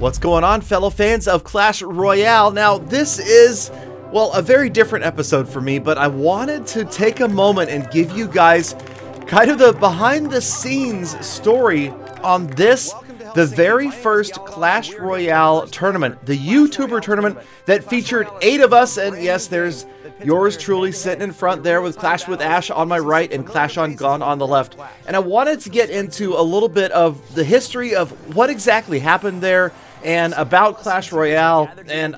What's going on, fellow fans of Clash Royale? Now, this is, well, a very different episode for me, but I wanted to take a moment and give you guys kind of the behind-the-scenes story on this, the very first Clash Royale tournament, the YouTuber tournament that featured 8 of us, and yes, there's yours truly sitting in front there with Clash with Ash on my right and Clash on Gone on the left. And I wanted to get into a little bit of the history of what exactly happened there and about Clash Royale, and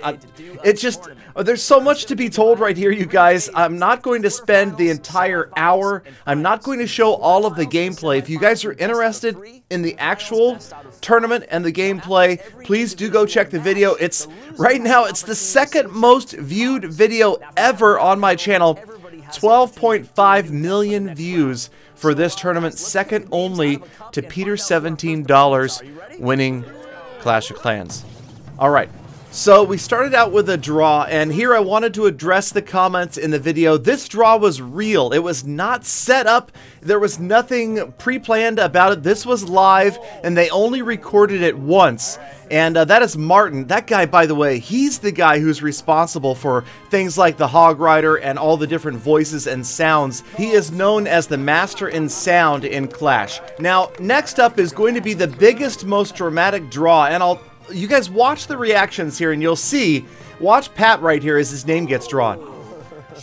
it just, there's so much to be told right here, you guys. I'm not going to spend the entire hour. I'm not going to show all of the gameplay. If you guys are interested in the actual tournament and the gameplay, please do go check the video. It's, right now, it's the second most viewed video ever on my channel. 12.5 million views for this tournament, second only to Peter $17 winning Clash of Clans. Alright, so we started out with a draw, and here I wanted to address the comments in the video. This draw was real. It was not set up. There was nothing pre-planned about it. This was live, and they only recorded it once. And that is Martin. That guy, by the way, he's the guy who's responsible for things like the Hog Rider and all the different voices and sounds. He is known as the master in sound in Clash. Now, next up is going to be the biggest, most dramatic draw, and you guys watch the reactions here and you'll see, watch Pat right here as his name gets drawn.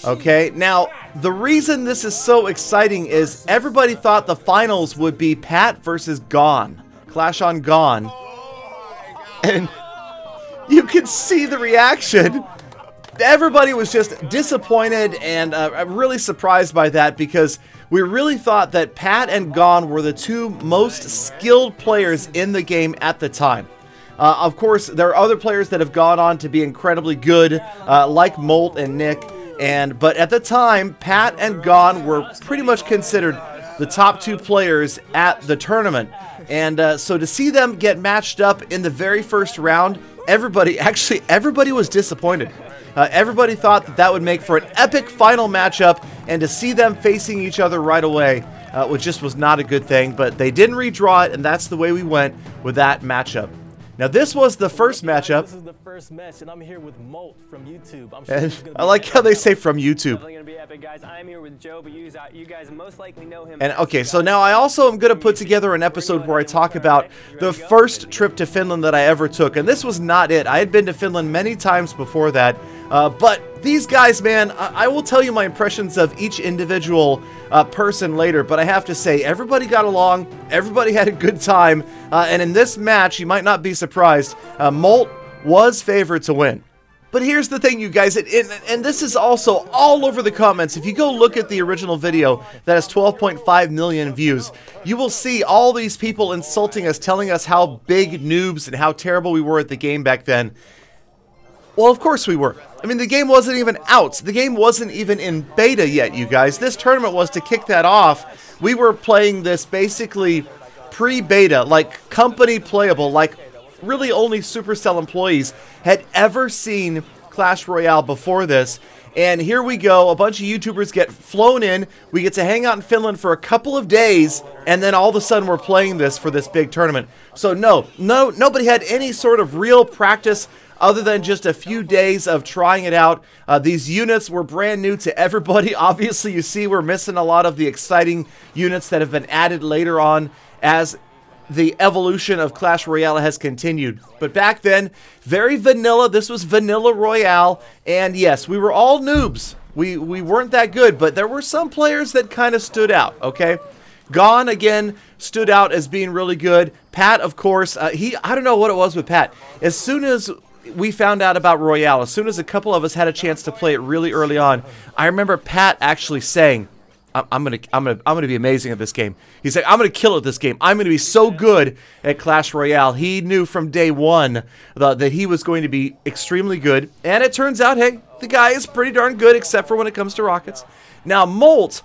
Okay, now, the reason this is so exciting is everybody thought the finals would be Pat versus Gone. Clash on Gone. And you can see the reaction. Everybody was just disappointed and really surprised by that, because we really thought that Pat and Gone were the two most skilled players in the game at the time. Of course, there are other players that have gone on to be incredibly good, like Molt and Nick, but at the time, Pat and Gone were pretty much considered the top 2 players at the tournament. And so to see them get matched up in the very first round, everybody was disappointed. Everybody thought that that would make for an epic final matchup, and to see them facing each other right away just was not a good thing. But they didn't redraw it, and that's the way we went with that matchup. Now, this was the first matchup. This is the first match, and I'm here with Molt from YouTube. I like how they say from YouTube. Gonna be epic, guys. I'm here with Joe, but you guys most likely know him. And okay, so now I also am going to put together an episode where I talk about the first trip to Finland that I ever took, and this was not it. I had been to Finland many times before that, but these guys, man, I will tell you my impressions of each individual person later, but I have to say, everybody got along, everybody had a good time, and in this match, you might not be surprised, Molt was favored to win. But here's the thing, you guys, and this is also all over the comments. If you go look at the original video that has 12.5 million views, you will see all these people insulting us, telling us how big noobs and how terrible we were at the game back then. Well, of course we were. I mean, the game wasn't even out. The game wasn't even in beta yet, you guys. This tournament was to kick that off. We were playing this basically pre-beta, like company playable, like really only Supercell employees had ever seen Clash Royale before this. And here we go, a bunch of YouTubers get flown in, we get to hang out in Finland for a couple of days, and then all of a sudden we're playing this for this big tournament. So nobody had any sort of real practice other than just a few days of trying it out. These units were brand new to everybody. Obviously, you see we're missing a lot of the exciting units that have been added later on as the evolution of Clash Royale has continued. But back then, very vanilla. This was vanilla Royale, and yes, we were all noobs. We weren't that good, but there were some players that kind of stood out, okay? Gone, again, stood out as being really good. Pat, of course, I don't know what it was with Pat. As soon as we found out about Royale, as soon as a couple of us had a chance to play it really early on, I remember Pat actually saying, I'm gonna be amazing at this game. He said, I'm gonna kill at this game. I'm gonna be so good at Clash Royale. He knew from day one that he was going to be extremely good, and it turns out, hey, the guy is pretty darn good, except for when it comes to rockets. Now, Molt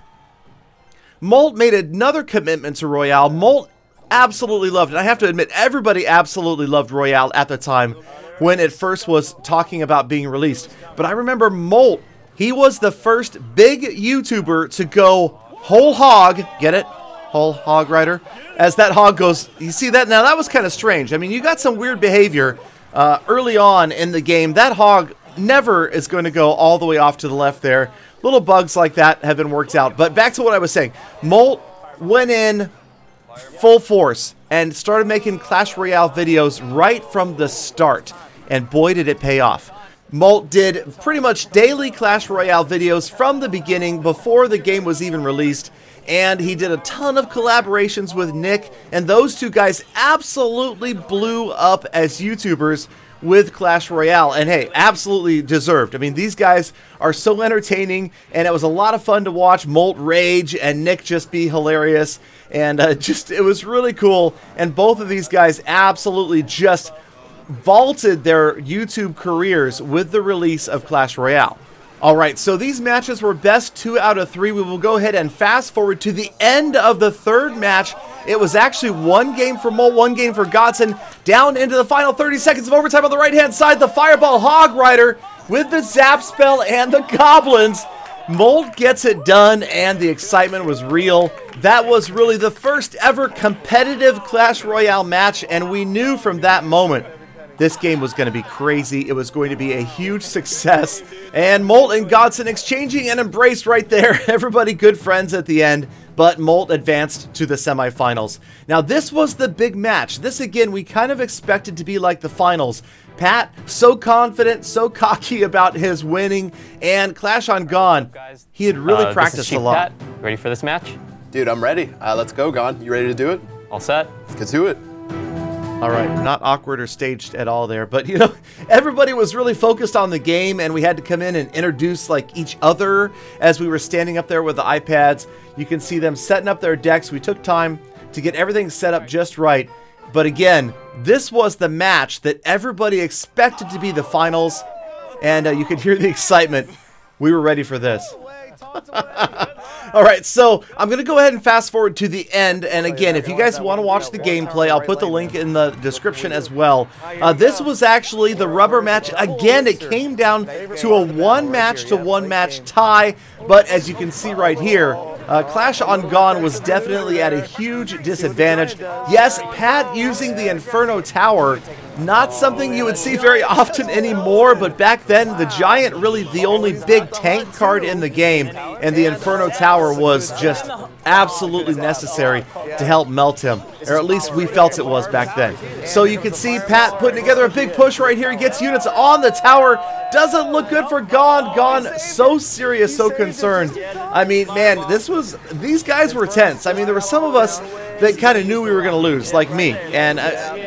made another commitment to Royale. Molt absolutely loved it. I have to admit, everybody absolutely loved Royale at the time when it first was talking about being released. But I remember Molt, he was the first big YouTuber to go whole hog, get it? Hull Hog Rider. As that hog goes, you see that? Now that was kind of strange. I mean, you got some weird behavior early on in the game. That hog never is going to go all the way off to the left there. Little bugs like that have been worked out. But back to what I was saying. Molt went in full force and started making Clash Royale videos right from the start. And boy, did it pay off. Molt did pretty much daily Clash Royale videos from the beginning, before the game was even released. And he did a ton of collaborations with Nick, and those two guys absolutely blew up as YouTubers with Clash Royale. And hey, absolutely deserved. I mean, these guys are so entertaining, and it was a lot of fun to watch Molt rage and Nick just be hilarious. And it was really cool. And both of these guys absolutely just vaulted their YouTube careers with the release of Clash Royale. Alright, so these matches were best 2 out of 3. We will go ahead and fast forward to the end of the third match. It was actually 1 game for Molt, 1 game for Godson. Down into the final 30 seconds of overtime on the right-hand side, the Fireball Hog Rider with the Zap Spell and the Goblins. Molt gets it done, and the excitement was real. That was really the first ever competitive Clash Royale match, and we knew from that moment this game was going to be crazy. It was going to be a huge success. And Molt and Godson exchanging an embrace right there. Everybody good friends at the end. But Molt advanced to the semifinals. Now this was the big match. This again we kind of expected to be like the finals. Pat, so confident, so cocky about his winning. And Clash on Gone, he had really practiced a lot. Pat, ready for this match? Dude, I'm ready. Let's go, Gone. You ready to do it? All set? Let's get to it. All right, not awkward or staged at all there, but you know, everybody was really focused on the game, and we had to come in and introduce like each other as we were standing up there with the iPads. You can see them setting up their decks. We took time to get everything set up just right. But again, this was the match that everybody expected to be the finals, and you could hear the excitement. We were ready for this. All right, so I'm going to go ahead and fast forward to the end. And again, if you guys want to watch the gameplay, I'll put the link in the description as well. This was actually the rubber match. Again, it came down to a 1-match-to-1 match tie. But as you can see right here, Clash on Gone was definitely at a huge disadvantage. Yes, Pat using the Inferno Tower, not something you would see very often anymore, but back then the Giant really the only big tank card in the game, and the Inferno Tower was just absolutely necessary to help melt him, or at least we felt it was back then. So you can see Pat putting together a big push right here. He gets units on the tower. Doesn't look good for Gone. Gone so serious, so concerned. I mean, man, these guys were tense. I mean, there were some of us that kind of knew we were going to lose, like me, and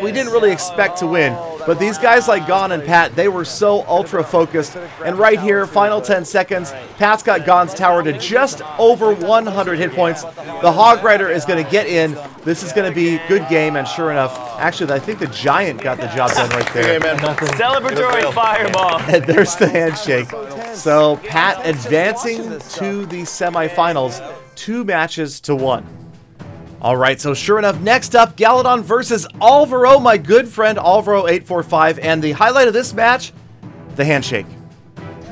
we didn't really expect to win. But these guys like Gone and Pat, they were so ultra focused. And right here, final 10 seconds, Pat's got Gone's tower to just over 100 hit points. The Hog Rider is going to get in. This is going to be a good game, and sure enough, actually, I think the Giant got the job done right there. Celebratory fireball. And there's the handshake. So Pat advancing to the semifinals, 2-matches-to-1. All right, so sure enough, next up, Galadon versus Alvaro, my good friend Alvaro845, and the highlight of this match, the handshake.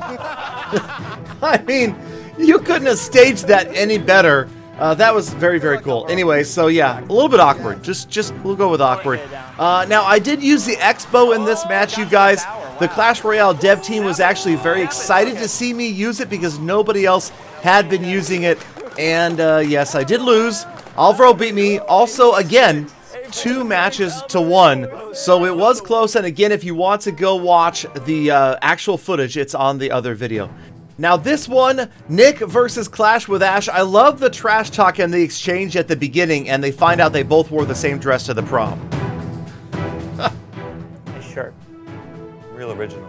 I mean, you couldn't have staged that any better. That was very, very cool. Anyway, so yeah, a little bit awkward. Just we'll go with awkward. Now, I did use the Expo in this match, you guys. The Clash Royale dev team was actually very excited to see me use it because nobody else had been using it. And yes, I did lose. Alvaro beat me. Also, again, 2-matches-to-1. So it was close. And again, if you want to go watch the actual footage, it's on the other video. Now this one, Nick versus Clash with Ash. I love the trash talk and the exchange at the beginning, and they find out they both wore the same dress to the prom. Nice shirt. Real original.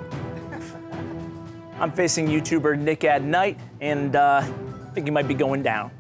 I'm facing YouTuber NickatNyte, and I think he might be going down.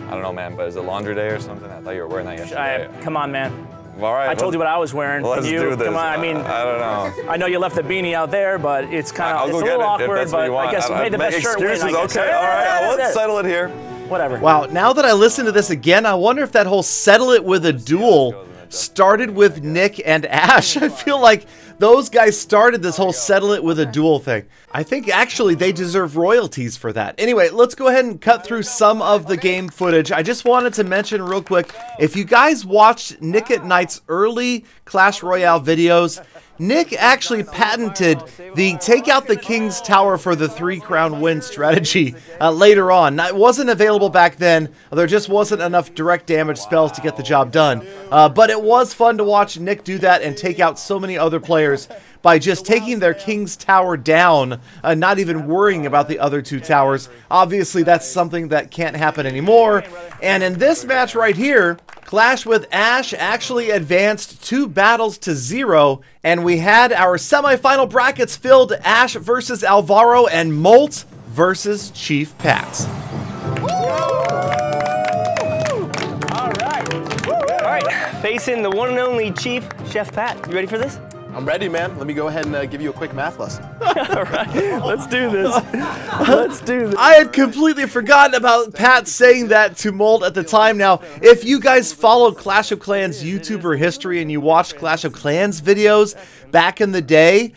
I don't know, man, but is it laundry day or something? I thought you were wearing that yesterday. Come on, man. All right. I told you what I was wearing. Let's do this. Come on, I mean, I don't know. I know you left the beanie out there, but it's kind of I'll go a get little it awkward. if that's what you But want. I guess made the best shirt win. Excuses, okay. All right, let's settle it here. Whatever. Wow, now that I listen to this again, I wonder if that whole settle it with a duel started with Nick and Ash. I feel like those guys started this whole settle it with a duel thing. I think actually they deserve royalties for that. Anyway, let's go ahead and cut through some of the game footage. I just wanted to mention real quick, if you guys watched NickatNyte's early Clash Royale videos, Nick actually patented the take out the King's Tower for the 3-crown win strategy later on. Now, it wasn't available back then. There just wasn't enough direct damage spells to get the job done. But it was fun to watch Nick do that and take out so many other players by just taking their King's Tower down, not even worrying about the other 2 towers. Obviously, that's something that can't happen anymore. And in this match right here, Clash with Ash actually advanced 2 battles to 0, and we had our semifinal brackets filled: Ash versus Alvaro and Molt versus Chief Pat. All right, facing the one and only Chief, Chef Pat. You ready for this? I'm ready, man. Let me go ahead and give you a quick math lesson. All right, let's do this. Let's do this. I had completely forgotten about Pat saying that to Molt at the time. Now, if you guys follow Clash of Clans YouTuber history and you watched Clash of Clans videos back in the day,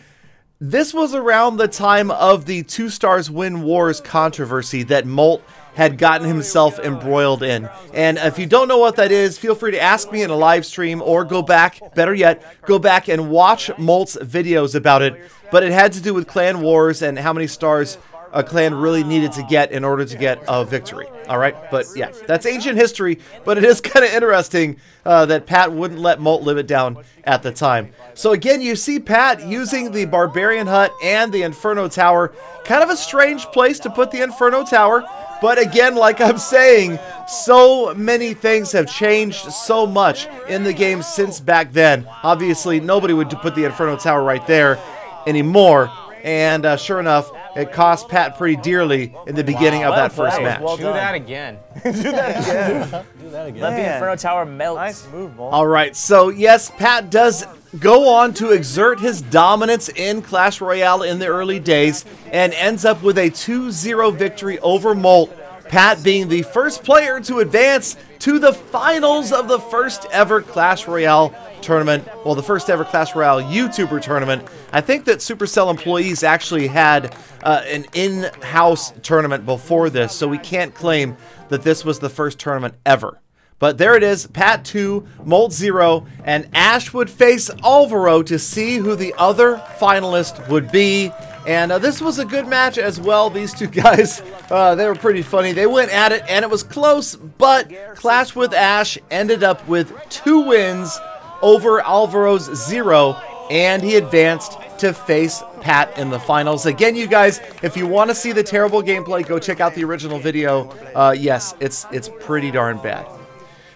this was around the time of the 2 stars win wars controversy that Molt had gotten himself embroiled in. And if you don't know what that is, feel free to ask me in a live stream, or go back, better yet, go back and watch Molt's videos about it. But it had to do with clan wars and how many stars a clan really needed to get in order to get a victory. All right, but yeah, that's ancient history, but it is kind of interesting that Pat wouldn't let Molt live it down at the time. So again, you see Pat using the Barbarian Hut and the Inferno Tower. Kind of a strange place to put the Inferno Tower, but again, like I'm saying, so many things have changed so much in the game since back then. Obviously, nobody would put the Inferno Tower right there anymore. And sure enough, it cost Pat pretty dearly in the beginning of that first match. Well, do that again. Do that again. Let the Inferno Tower melt. Nice move, Molt. All right, so yes, Pat does go on to exert his dominance in Clash Royale in the early days and ends up with a 2-0 victory over Molt. Pat being the first player to advance to the finals of the first ever Clash Royale tournament. Well, the first ever Clash Royale YouTuber tournament. I think that Supercell employees actually had an in-house tournament before this, so we can't claim that this was the first tournament ever. But there it is, Pat 2, Molt 0, and Ash would face Alvaro to see who the other finalist would be. And this was a good match as well. These 2 guys, they were pretty funny. They went at it, and it was close, but Clash with Ash ended up with 2 wins over Alvaro's 0, and he advanced to face Pat in the finals. Again, you guys, if you want to see the terrible gameplay, go check out the original video. Yes, it's pretty darn bad.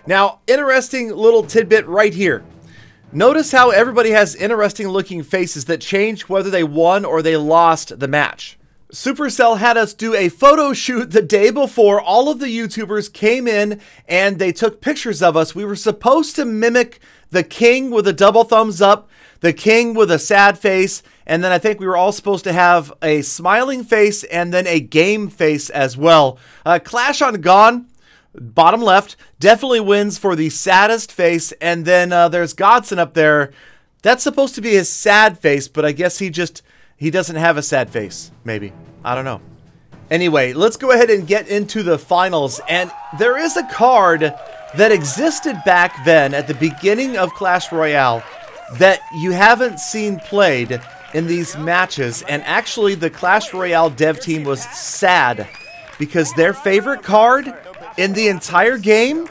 Now, interesting little tidbit right here. Notice how everybody has interesting looking faces that change whether they won or they lost the match. Supercell had us do a photo shoot the day before. All of the YouTubers came in and they took pictures of us. We were supposed to mimic the king with a double thumbs up, the king with a sad face, and then I think we were all supposed to have a smiling face and then a game face as well. Clash on Gone, bottom left, definitely wins for the saddest face, and then there's Godson up there. That's supposed to be his sad face, but I guess he doesn't have a sad face, maybe. I don't know. Anyway, let's go ahead and get into the finals, and there is a card that existed back then at the beginning of Clash Royale that you haven't seen played in these matches, and actually the Clash Royale dev team was sad because their favorite card in the entire game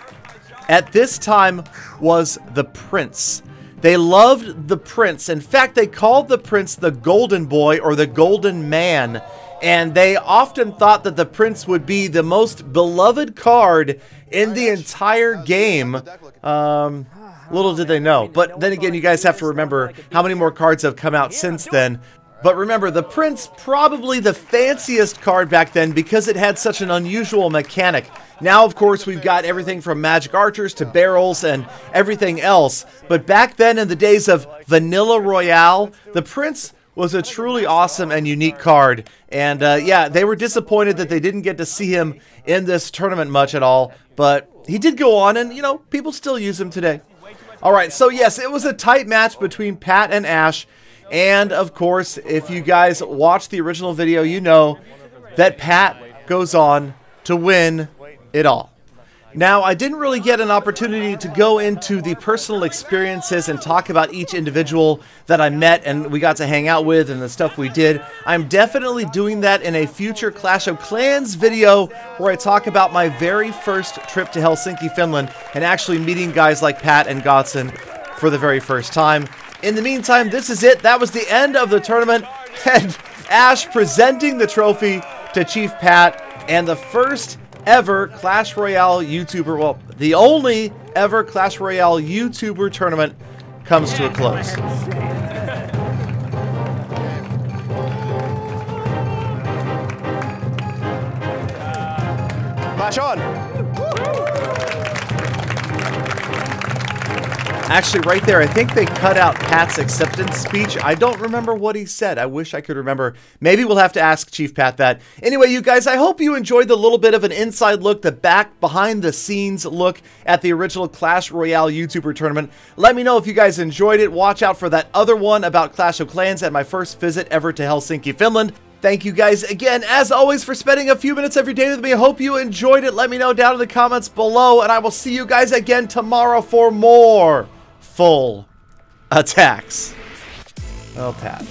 at this time was the Prince. They loved the Prince. In fact, they called the Prince the Golden Boy or the Golden Man, and they often thought that the Prince would be the most beloved card in the entire game. Little did they know. But then again, you guys have to remember how many more cards have come out since then. But remember, the Prince, probably the fanciest card back then because it had such an unusual mechanic. Now, of course, we've got everything from magic archers to barrels and everything else. But back then, in the days of Vanilla Royale, the Prince was a truly awesome and unique card. And yeah, they were disappointed that they didn't get to see him in this tournament much at all. But he did go on, and, you know, people still use him today. All right, so yes, it was a tight match between Pat and Ash. And, of course, if you guys watched the original video, you know that Pat goes on to win it all. Now, I didn't really get an opportunity to go into the personal experiences and talk about each individual that I met and we got to hang out with and the stuff we did. I'm definitely doing that in a future Clash of Clans video where I talk about my very first trip to Helsinki, Finland, and actually meeting guys like Pat and Godson for the very first time. In the meantime, this is it. That was the end of the tournament. And Ash presenting the trophy to Chief Pat and the first ever Clash Royale YouTuber, well, the only ever Clash Royale YouTuber tournament comes to a close. Clash on! Actually, right there, I think they cut out Pat's acceptance speech. I don't remember what he said. I wish I could remember. Maybe we'll have to ask Chief Pat that. Anyway, you guys, I hope you enjoyed the little bit of an inside look, the back behind the scenes look at the original Clash Royale YouTuber tournament. Let me know if you guys enjoyed it. Watch out for that other one about Clash of Clans and my first visit ever to Helsinki, Finland. Thank you guys again, as always, for spending a few minutes every day with me. I hope you enjoyed it. Let me know down in the comments below, and I will see you guys again tomorrow for more full attacks. Oh, Pat.